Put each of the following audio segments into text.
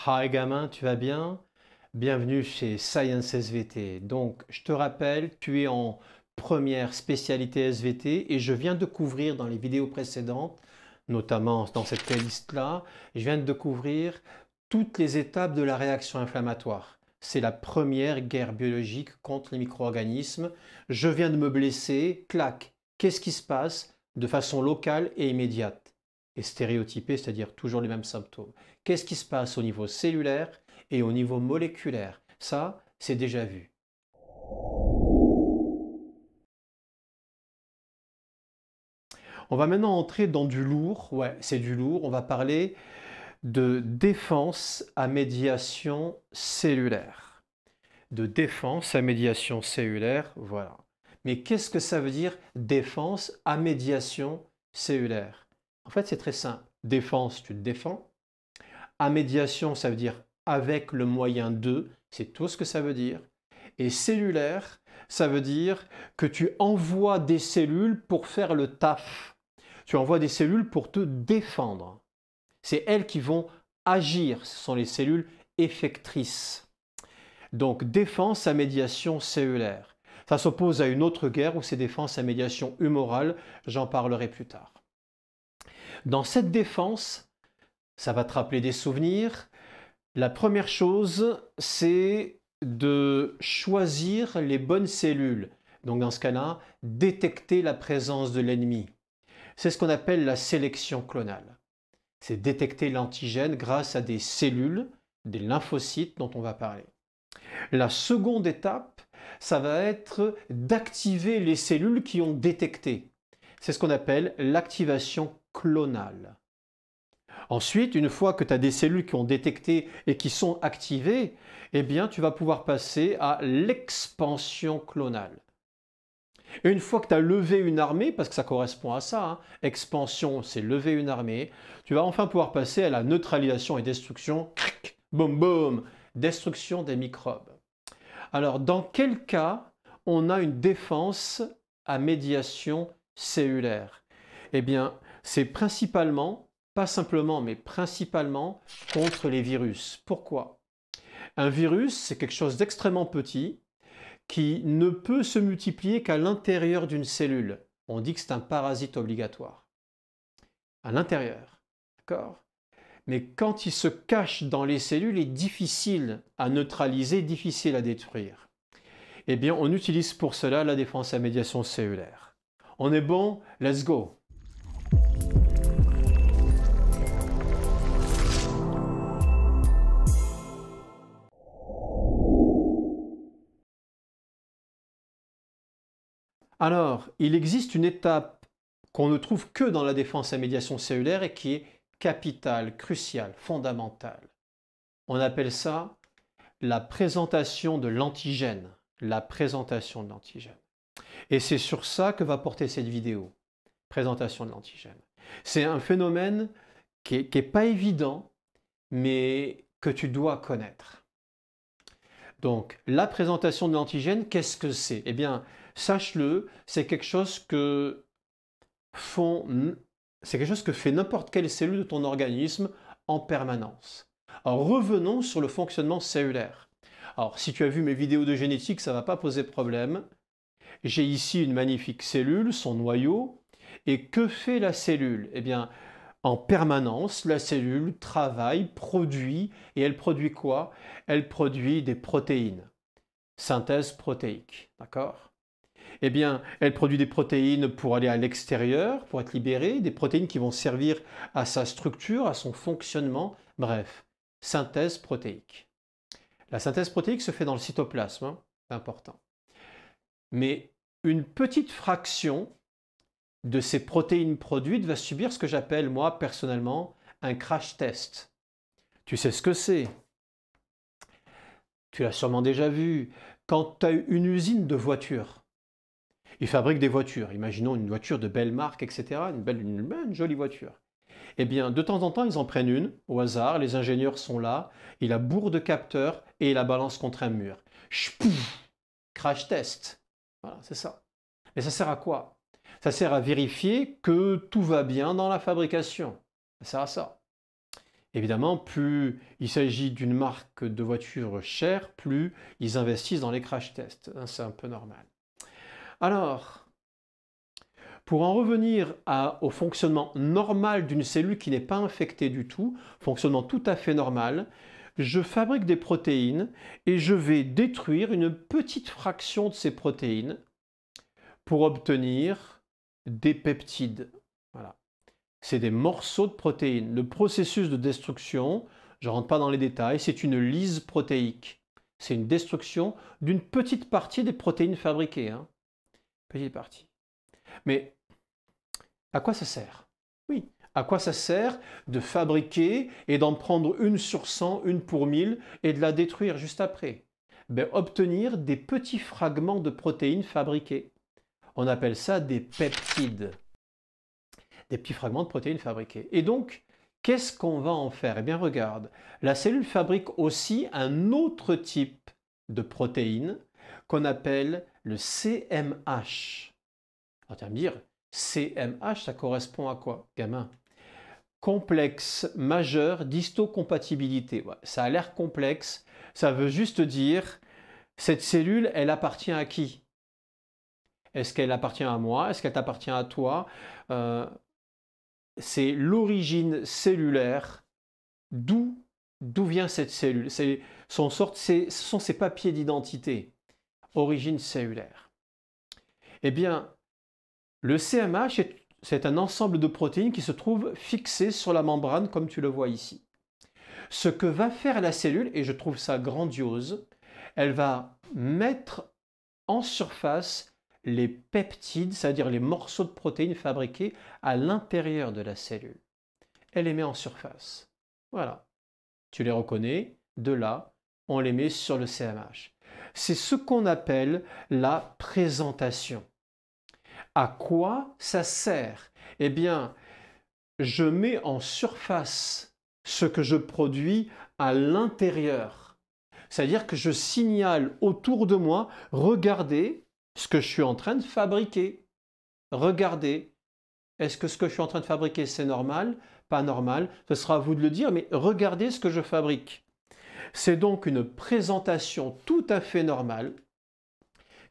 Hi gamin, tu vas bien? Bienvenue chez Science SVT. Donc, je te rappelle, tu es en première spécialité SVT et je viens de couvrir dans les vidéos précédentes, notamment dans cette playlist-là, je viens de couvrir toutes les étapes de la réaction inflammatoire. C'est la première guerre biologique contre les micro-organismes. Je viens de me blesser, clac. Qu'est-ce qui se passe de façon locale et immédiate? Et stéréotypée, c'est-à-dire toujours les mêmes symptômes. Qu'est-ce qui se passe au niveau cellulaire et au niveau moléculaire? Ça, c'est déjà vu. On va maintenant entrer dans du lourd. Ouais, c'est du lourd. On va parler de défense à médiation cellulaire. De défense à médiation cellulaire, voilà. Mais qu'est-ce que ça veut dire défense à médiation cellulaire? En fait, c'est très simple. Défense, tu te défends. À médiation, ça veut dire avec le moyen de, c'est tout ce que ça veut dire. Et cellulaire, ça veut dire que tu envoies des cellules pour faire le taf. Tu envoies des cellules pour te défendre. C'est elles qui vont agir, ce sont les cellules effectrices. Donc défense à médiation cellulaire. Ça s'oppose à une autre guerre où c'est défense à médiation humorale, j'en parlerai plus tard. Dans cette défense, ça va te rappeler des souvenirs. La première chose, c'est de choisir les bonnes cellules. Donc dans ce cas-là, détecter la présence de l'ennemi. C'est ce qu'on appelle la sélection clonale. C'est détecter l'antigène grâce à des cellules, des lymphocytes dont on va parler. La seconde étape, ça va être d'activer les cellules qui ont détecté. C'est ce qu'on appelle l'activation clonale. Ensuite, une fois que tu as des cellules qui ont détecté et qui sont activées, eh bien, tu vas pouvoir passer à l'expansion clonale. Et une fois que tu as levé une armée, parce que ça correspond à ça, hein, expansion, c'est lever une armée, tu vas enfin pouvoir passer à la neutralisation et destruction, boum boum, destruction des microbes. Alors, dans quel cas on a une défense à médiation cellulaire? Eh bien, c'est principalement, pas simplement, mais principalement contre les virus. Pourquoi? Un virus, c'est quelque chose d'extrêmement petit qui ne peut se multiplier qu'à l'intérieur d'une cellule. On dit que c'est un parasite obligatoire. À l'intérieur. D'accord? Mais quand il se cache dans les cellules, il est difficile à neutraliser, difficile à détruire. Eh bien, on utilise pour cela la défense à médiation cellulaire. On est bon? Let's go! Alors, il existe une étape qu'on ne trouve que dans la défense à médiation cellulaire et qui est capitale, cruciale, fondamentale. On appelle ça la présentation de l'antigène. La présentation de l'antigène. Et c'est sur ça que va porter cette vidéo. Présentation de l'antigène. C'est un phénomène qui n'est pas évident, mais que tu dois connaître. Donc, la présentation de l'antigène, qu'est-ce que c'est? Eh bien, sache-le, c'est quelque chose que fait n'importe quelle cellule de ton organisme en permanence. Alors, revenons sur le fonctionnement cellulaire. Alors, si tu as vu mes vidéos de génétique, ça ne va pas poser problème. J'ai ici une magnifique cellule, son noyau. Et que fait la cellule? Eh bien, en permanence, la cellule travaille, produit, et elle produit quoi? Elle produit des protéines. Synthèse protéique, d'accord? Eh bien, elle produit des protéines pour aller à l'extérieur, pour être libérée, des protéines qui vont servir à sa structure, à son fonctionnement, bref, synthèse protéique. La synthèse protéique se fait dans le cytoplasme, hein, c'est important. Mais une petite fraction de ces protéines produites va subir ce que j'appelle, moi, personnellement, un crash test. Tu sais ce que c'est? Tu l'as sûrement déjà vu. Quand tu as une usine de voitures, ils fabriquent des voitures. Imaginons une voiture de belle marque, etc. Une jolie voiture. Eh bien, de temps en temps, ils en prennent une, au hasard. Les ingénieurs sont là. Ils la bourrent de capteurs et ils la balancent contre un mur. Chpouf, crash test. Voilà, c'est ça. Et ça sert à quoi? Ça sert à vérifier que tout va bien dans la fabrication. Ça sert à ça. Évidemment, plus il s'agit d'une marque de voiture chère, plus ils investissent dans les crash tests. Hein, c'est un peu normal. Alors, pour en revenir au fonctionnement normal d'une cellule qui n'est pas infectée du tout, fonctionnement tout à fait normal, je fabrique des protéines et je vais détruire une petite fraction de ces protéines pour obtenir des peptides. Voilà. C'est des morceaux de protéines. Le processus de destruction, je ne rentre pas dans les détails, c'est une lyse protéique. C'est une destruction d'une petite partie des protéines fabriquées. Hein. Petite partie. Mais à quoi ça sert? Oui, à quoi ça sert de fabriquer et d'en prendre une sur 100, une pour 1000 et de la détruire juste après? Ben, obtenir des petits fragments de protéines fabriquées. On appelle ça des peptides. Des petits fragments de protéines fabriquées. Et donc, qu'est-ce qu'on va en faire? Eh bien, regarde, la cellule fabrique aussi un autre type de protéines qu'on appelle le CMH. Alors, tu vas me dire, CMH, ça correspond à quoi, gamin? Complexe majeur d'histocompatibilité. Ouais, ça a l'air complexe, ça veut juste dire, cette cellule, elle appartient à qui? Est-ce qu'elle appartient à moi? Est-ce qu'elle t'appartient à toi? C'est l'origine cellulaire. D'où vient cette cellule? Ce sont ses papiers d'identité. Origine cellulaire. Eh bien, le CMH, c'est un ensemble de protéines qui se trouvent fixées sur la membrane, comme tu le vois ici. Ce que va faire la cellule, et je trouve ça grandiose, elle va mettre en surface les peptides, c'est-à-dire les morceaux de protéines fabriqués à l'intérieur de la cellule. Elle les met en surface. Voilà. Tu les reconnais, de là, on les met sur le CMH. C'est ce qu'on appelle la présentation. À quoi ça sert? Eh bien, je mets en surface ce que je produis à l'intérieur. C'est-à-dire que je signale autour de moi, regardez ce que je suis en train de fabriquer. Regardez, est-ce que ce que je suis en train de fabriquer, c'est normal? Pas normal, ce sera à vous de le dire, mais regardez ce que je fabrique. C'est donc une présentation tout à fait normale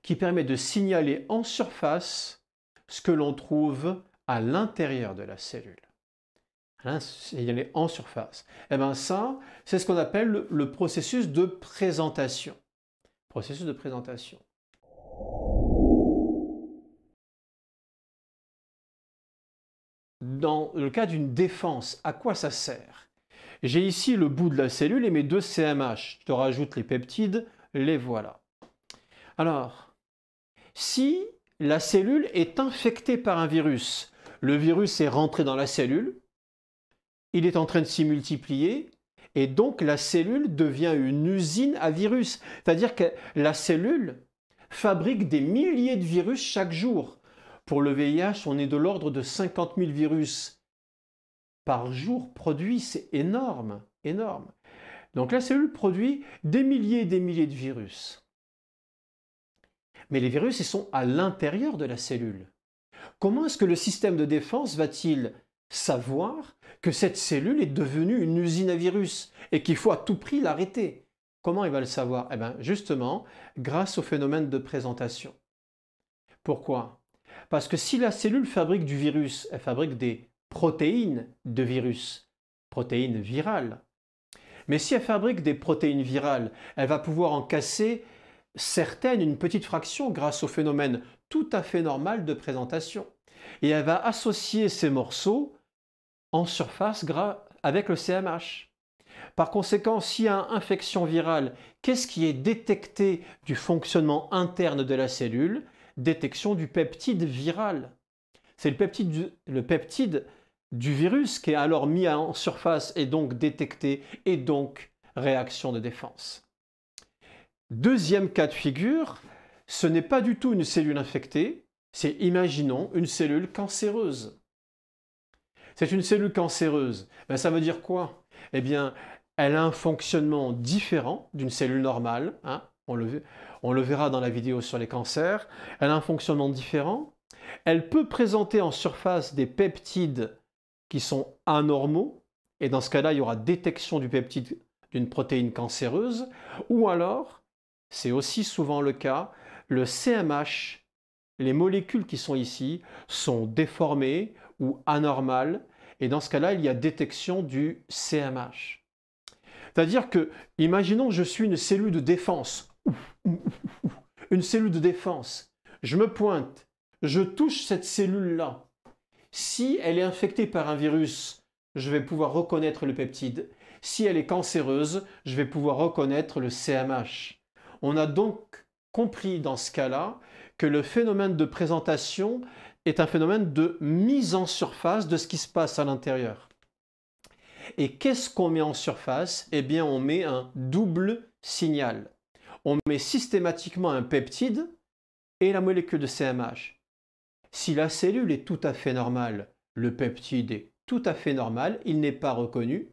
qui permet de signaler en surface ce que l'on trouve à l'intérieur de la cellule. Signaler en surface. Et bien ça, c'est ce qu'on appelle le processus de présentation. Processus de présentation. Dans le cas d'une défense, à quoi ça sert? J'ai ici le bout de la cellule et mes deux CMH. Je te rajoute les peptides, les voilà. Alors, si la cellule est infectée par un virus, le virus est rentré dans la cellule, il est en train de s'y multiplier, et donc la cellule devient une usine à virus. C'est-à-dire que la cellule fabrique des milliers de virus chaque jour. Pour le VIH, on est de l'ordre de 50 000 virus par jour produits. C'est énorme, énorme. Donc la cellule produit des milliers et des milliers de virus. Mais les virus, ils sont à l'intérieur de la cellule. Comment est-ce que le système de défense va-t-il savoir que cette cellule est devenue une usine à virus et qu'il faut à tout prix l'arrêter? Comment il va le savoir? Eh bien, justement, grâce au phénomène de présentation. Pourquoi? Parce que si la cellule fabrique du virus, elle fabrique des protéines de virus, protéines virales. Mais si elle fabrique des protéines virales, elle va pouvoir en casser certaines, une petite fraction, grâce au phénomène tout à fait normal de présentation. Et elle va associer ces morceaux en surface avec le CMH. Par conséquent, s'il y a une infection virale, qu'est-ce qui est détecté du fonctionnement interne de la cellule? Détection du peptide viral. C'est le peptide du virus qui est alors mis en surface et donc détecté et donc réaction de défense. Deuxième cas de figure, ce n'est pas du tout une cellule infectée, c'est, imaginons, une cellule cancéreuse. C'est une cellule cancéreuse. Ben, ça veut dire quoi? Eh bien, elle a un fonctionnement différent d'une cellule normale, hein, on le verra dans la vidéo sur les cancers. Elle a un fonctionnement différent. Elle peut présenter en surface des peptides qui sont anormaux et dans ce cas-là, il y aura détection du peptide d'une protéine cancéreuse, ou alors, c'est aussi souvent le cas, le CMH, les molécules qui sont ici, sont déformées ou anormales, et dans ce cas-là, il y a détection du CMH. C'est-à-dire que, imaginons que je suis une cellule de défense, une cellule de défense, je me pointe, je touche cette cellule-là. Si elle est infectée par un virus, je vais pouvoir reconnaître le peptide. Si elle est cancéreuse, je vais pouvoir reconnaître le CMH. On a donc compris dans ce cas-là que le phénomène de présentation est un phénomène de mise en surface de ce qui se passe à l'intérieur. Et qu'est-ce qu'on met en surface? Eh bien, on met un double signal. On met systématiquement un peptide et la molécule de CMH. Si la cellule est tout à fait normale, le peptide est tout à fait normal, il n'est pas reconnu.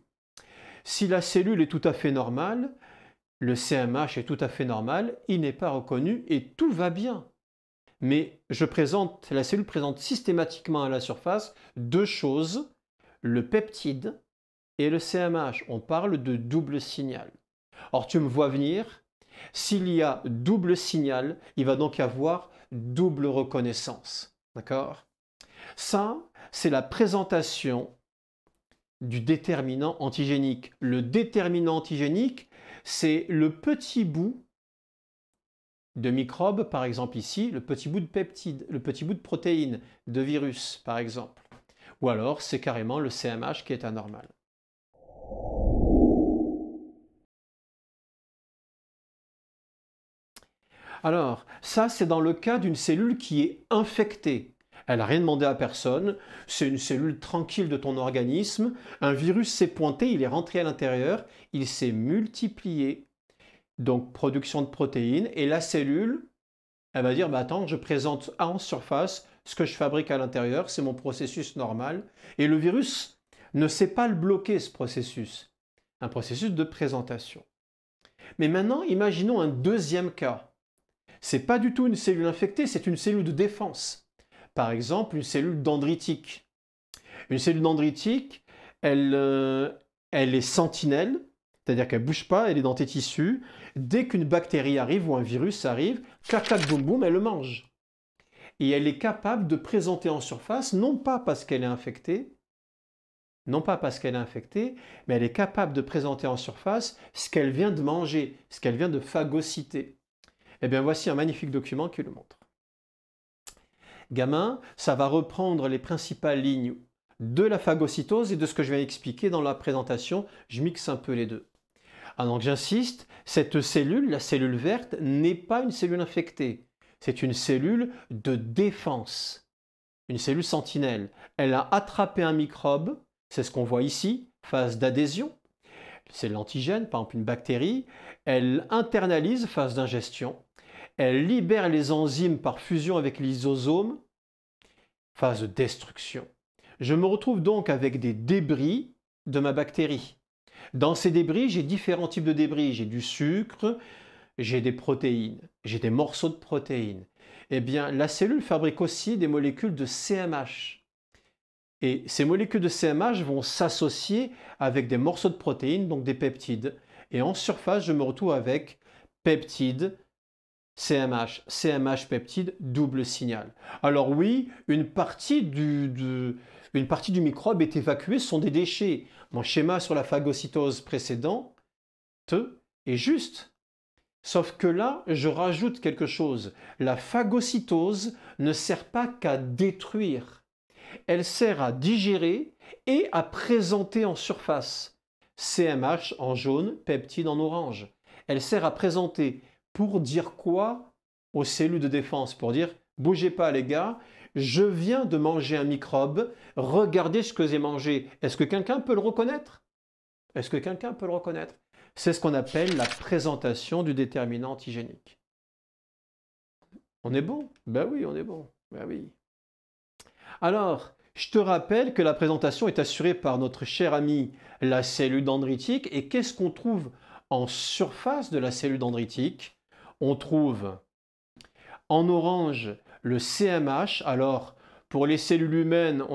Si la cellule est tout à fait normale, le CMH est tout à fait normal, il n'est pas reconnu et tout va bien. Mais la cellule présente systématiquement à la surface deux choses, le peptide et le CMH. On parle de double signal. Or, tu me vois venir, s'il y a double signal, il va donc y avoir double reconnaissance. D'accord? Ça, c'est la présentation du déterminant antigénique. Le déterminant antigénique, c'est le petit bout de microbe, par exemple ici, le petit bout de peptide, le petit bout de protéine de virus, par exemple. Ou alors, c'est carrément le CMH qui est anormal. Alors, ça, c'est dans le cas d'une cellule qui est infectée. Elle n'a rien demandé à personne, c'est une cellule tranquille de ton organisme, un virus s'est pointé, il est rentré à l'intérieur, il s'est multiplié, donc production de protéines, et la cellule, elle va dire, bah attends, je présente en surface ce que je fabrique à l'intérieur, c'est mon processus normal, et le virus ne sait pas le bloquer, ce processus, un processus de présentation. Mais maintenant, imaginons un deuxième cas. C'est pas du tout une cellule infectée, c'est une cellule de défense. Par exemple, une cellule dendritique. Une cellule dendritique, elle est sentinelle, c'est-à-dire qu'elle ne bouge pas, elle est dans tes tissus. Dès qu'une bactérie arrive ou un virus arrive, clac, clac, boum, boum, elle le mange. Et elle est capable de présenter en surface, non pas parce qu'elle est infectée, mais elle est capable de présenter en surface ce qu'elle vient de manger, ce qu'elle vient de phagocyter. Eh bien, voici un magnifique document qui le montre. Gamin, ça va reprendre les principales lignes de la phagocytose et de ce que je viens d'expliquer dans la présentation. Je mixe un peu les deux. Ah donc j'insiste, cette cellule, la cellule verte, n'est pas une cellule infectée. C'est une cellule de défense, une cellule sentinelle. Elle a attrapé un microbe, c'est ce qu'on voit ici, phase d'adhésion. C'est l'antigène, par exemple une bactérie. Elle internalise, phase d'ingestion. Elle libère les enzymes par fusion avec les lysosomes, phase de destruction. Je me retrouve donc avec des débris de ma bactérie. Dans ces débris, j'ai différents types de débris. J'ai du sucre, j'ai des protéines, j'ai des morceaux de protéines. Eh bien, la cellule fabrique aussi des molécules de CMH. Et ces molécules de CMH vont s'associer avec des morceaux de protéines, donc des peptides. Et en surface, je me retrouve avec peptides, CMH, CMH peptide, double signal. Alors oui, une partie du microbe est évacuée, ce sont des déchets. Mon schéma sur la phagocytose précédent est juste. Sauf que là, je rajoute quelque chose. La phagocytose ne sert pas qu'à détruire. Elle sert à digérer et à présenter en surface. CMH en jaune, peptide en orange. Elle sert à présenter. Pour dire quoi aux cellules de défense? Pour dire, bougez pas les gars, je viens de manger un microbe, regardez ce que j'ai mangé. Est-ce que quelqu'un peut le reconnaître? Est-ce que quelqu'un peut le reconnaître? C'est ce qu'on appelle la présentation du déterminant antigénique. On est bon? Ben oui, on est bon. Ben oui. Alors, je te rappelle que la présentation est assurée par notre cher ami la cellule dendritique. Et qu'est-ce qu'on trouve en surface de la cellule dendritique? On trouve en orange le CMH. Alors, pour les cellules humaines,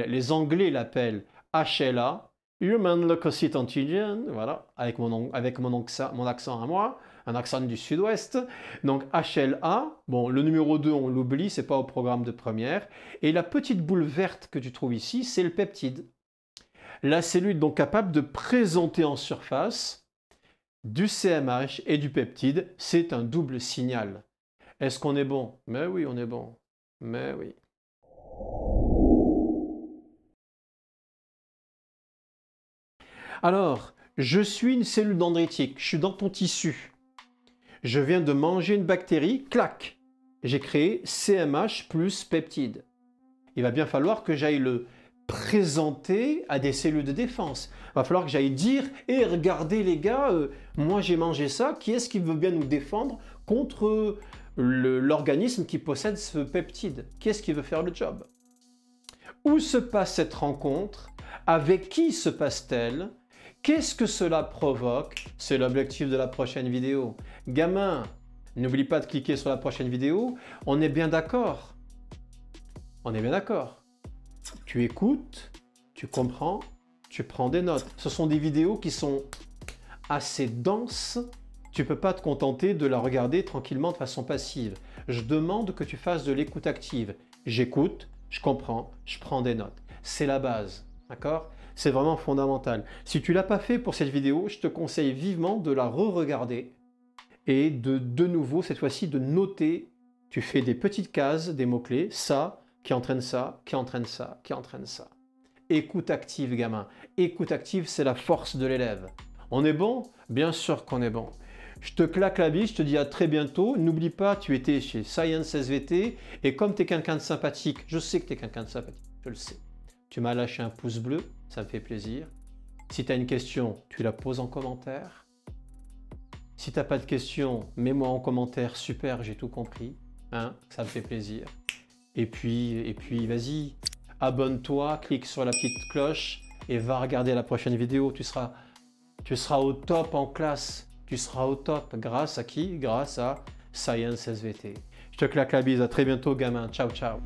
les Anglais l'appellent HLA. Human Leukocyte Antigen, voilà, avec mon accent à moi, un accent du sud-ouest. Donc HLA, bon, le numéro 2, on l'oublie, c'est pas au programme de première. Et la petite boule verte que tu trouves ici, c'est le peptide. La cellule donc capable de présenter en surface du CMH et du peptide, c'est un double signal. Est-ce qu'on est bon? Mais oui, on est bon. Mais oui. Alors, je suis une cellule dendritique, je suis dans ton tissu. Je viens de manger une bactérie, clac, j'ai créé CMH plus peptide. Il va bien falloir que j'aille le présenter à des cellules de défense. Il va falloir que j'aille dire « Eh, regardez les gars, moi j'ai mangé ça, qui est-ce qui veut bien nous défendre contre l'organisme qui possède ce peptide? Qui est-ce qui veut faire le job ?» Où se passe cette rencontre? Avec qui se passe-t-elle? Qu'est-ce que cela provoque? C'est l'objectif de la prochaine vidéo. Gamin, n'oublie pas de cliquer sur la prochaine vidéo. On est bien d'accord. On est bien d'accord. Tu écoutes, tu comprends, tu prends des notes. Ce sont des vidéos qui sont assez denses. Tu ne peux pas te contenter de la regarder tranquillement de façon passive. Je demande que tu fasses de l'écoute active. J'écoute, je comprends, je prends des notes. C'est la base, d'accord? C'est vraiment fondamental. Si tu ne l'as pas fait pour cette vidéo, je te conseille vivement de la re-regarder et de nouveau, cette fois-ci, de noter. Tu fais des petites cases, des mots-clés, ça, qui entraîne ça, qui entraîne ça, qui entraîne ça. Écoute active, gamin. Écoute active, c'est la force de l'élève. On est bon? Bien sûr qu'on est bon. Je te claque la bise, je te dis à très bientôt. N'oublie pas, tu étais chez Science SVT et comme tu es quelqu'un de sympathique, je sais que tu es quelqu'un de sympathique, je le sais. Tu m'as lâché un pouce bleu, ça me fait plaisir. Si tu as une question, tu la poses en commentaire. Si tu n'as pas de question, mets-moi en commentaire, super, j'ai tout compris. Hein, ça me fait plaisir. Et puis vas-y, abonne-toi, clique sur la petite cloche et va regarder la prochaine vidéo. Tu seras au top en classe. Tu seras au top. Grâce à qui? Grâce à Science SVT. Je te claque la bise. À très bientôt, gamin. Ciao, ciao.